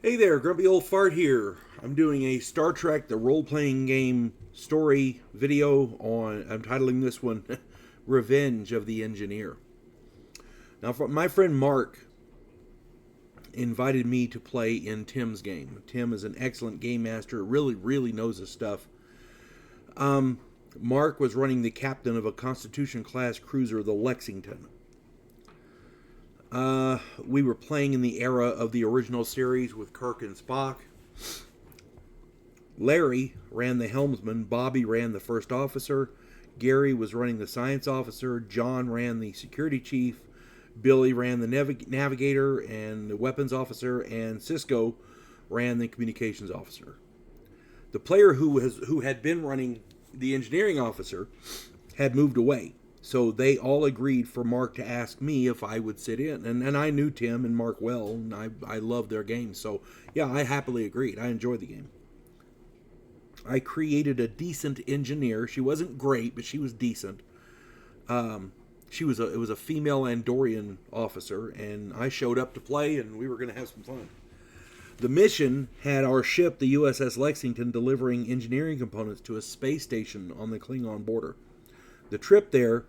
Hey there, Grumpy Old Fart here. I'm doing a Star Trek the role-playing game story video I'm titling this one Revenge of the Engineer. Now, my friend Mark invited me to play in Tim's game. Tim is an excellent game master, really knows his stuff. Mark was running the captain of a Constitution-class cruiser, the Lexington. We were playing in the era of the original series with Kirk and Spock. Larry ran the helmsman, Bobby ran the first officer, Gary was running the science officer, John ran the security chief, Billy ran the navigator and the weapons officer, and Cisco ran the communications officer. The player who had been running the engineering officer had moved away. So they all agreed for Mark to ask me if I would sit in. And I knew Tim and Mark well, and I loved their game. So, yeah, I happily agreed. I enjoyed the game. I created a decent engineer. She wasn't great, but she was decent. It was a female Andorian officer, and I showed up to play, and we were going to have some fun. The mission had our ship, the USS Lexington, delivering engineering components to a space station on the Klingon border. The trip there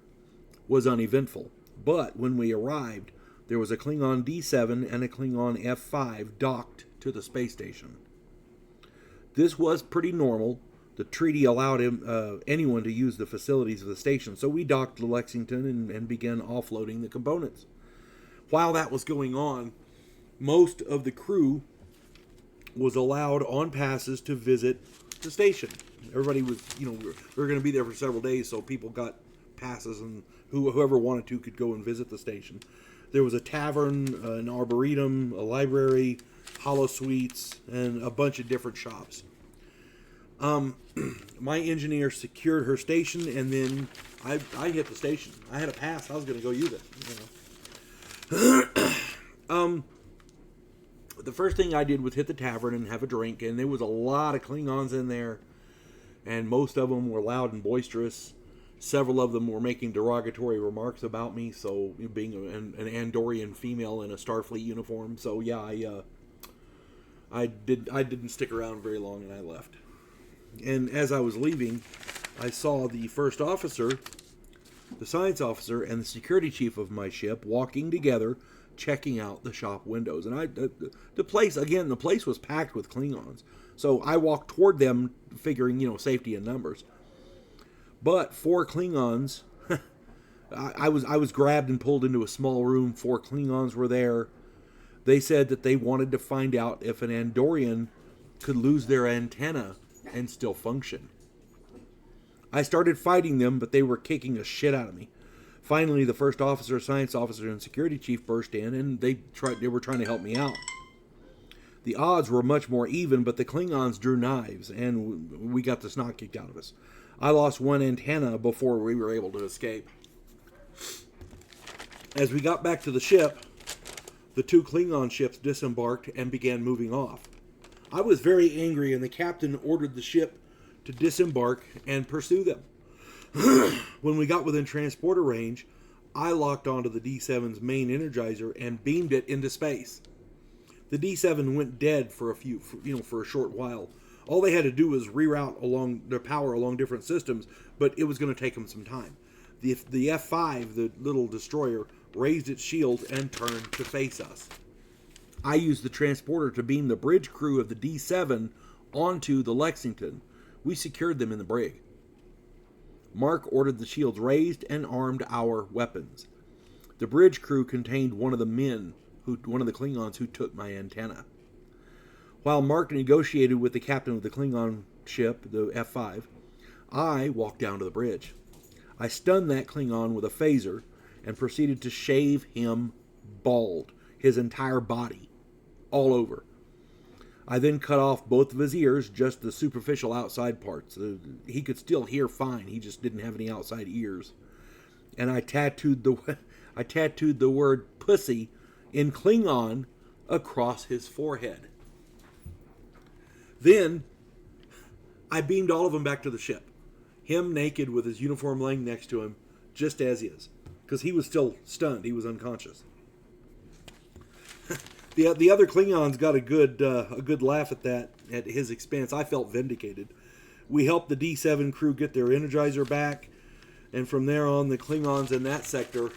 was uneventful, but when we arrived, there was a Klingon D7 and a Klingon F5 docked to the space station. This was pretty normal. The treaty allowed anyone to use the facilities of the station, so we docked to Lexington and began offloading the components. While that was going on, most of the crew was allowed on passes to visit the station. Everybody was, we were going to be there for several days, so people got passes, and whoever wanted to could go and visit the station. There was a tavern, an arboretum, a library, hollow suites, and a bunch of different shops. My engineer secured her station, and then I hit the station. I had a pass. I was going to go use it. The first thing I did was hit the tavern and have a drink, and there was a lot of Klingons in there, and most of them were loud and boisterous. Several of them were making derogatory remarks about me, so being an Andorian female in a Starfleet uniform. So yeah, I didn't stick around very long, and I left. And as I was leaving, I saw the first officer, the science officer, and the security chief of my ship walking together, checking out the shop windows. And the place was packed with Klingons. So I walked toward them, figuring, safety in numbers. But 4 Klingons, I was grabbed and pulled into a small room. 4 Klingons were there. They said that they wanted to find out if an Andorian could lose their antenna and still function. I started fighting them, but they were kicking the shit out of me. Finally, the first officer, science officer, and security chief burst in, and they were trying to help me out. The odds were much more even, but the Klingons drew knives, and we got the snot kicked out of us. I lost 1 antenna before we were able to escape. As we got back to the ship, the 2 Klingon ships disembarked and began moving off. I was very angry, and the captain ordered the ship to disembark and pursue them. When we got within transporter range, I locked onto the D7's main energizer and beamed it into space. The D7 went dead for a short while. All they had to do was reroute along their power along different systems, but it was going to take them some time. The F5, the little destroyer, raised its shield and turned to face us. I used the transporter to beam the bridge crew of the D7 onto the Lexington. We secured them in the brig. Mark ordered the shields raised and armed our weapons. The bridge crew contained one of the Klingons who took my antenna. While Mark negotiated with the captain of the Klingon ship, the F5, I walked down to the bridge. I stunned that Klingon with a phaser and proceeded to shave him bald, his entire body, all over. I then cut off both of his ears, just the superficial outside parts. He could still hear fine, he just didn't have any outside ears. And I tattooed the word pussy in Klingon across his forehead. Then I beamed all of them back to the ship. Him naked with his uniform laying next to him, just as is. Because he was still stunned. He was unconscious. The other Klingons got a good laugh at that at his expense. I felt vindicated. We helped the D7 crew get their Energizer back, and from there on, the Klingons in that sector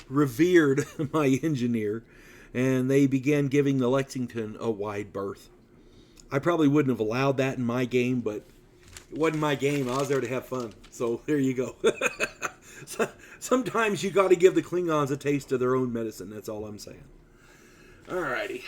revered my engineer, and they began giving the Lexington a wide berth. I probably wouldn't have allowed that in my game, but it wasn't my game. I was there to have fun. So there you go. Sometimes you got to give the Klingons a taste of their own medicine. That's all I'm saying. Alrighty.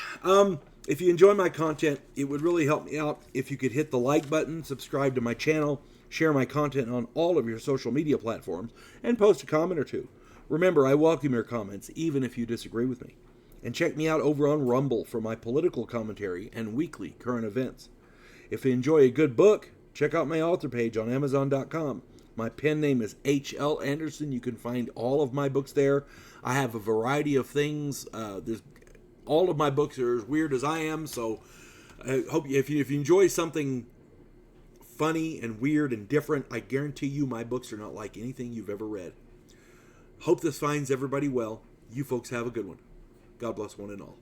If you enjoy my content, it would really help me out if you could hit the like button, subscribe to my channel, share my content on all of your social media platforms, and post a comment or two. Remember, I welcome your comments, even if you disagree with me. And check me out over on Rumble for my political commentary and weekly current events. If you enjoy a good book, check out my author page on Amazon.com. My pen name is H.L. Anderson. You can find all of my books there. I have a variety of things. All of my books are as weird as I am, so I hope if you enjoy something funny and weird and different, I guarantee you my books are not like anything you've ever read. Hope this finds everybody well. You folks have a good one. God bless one and all.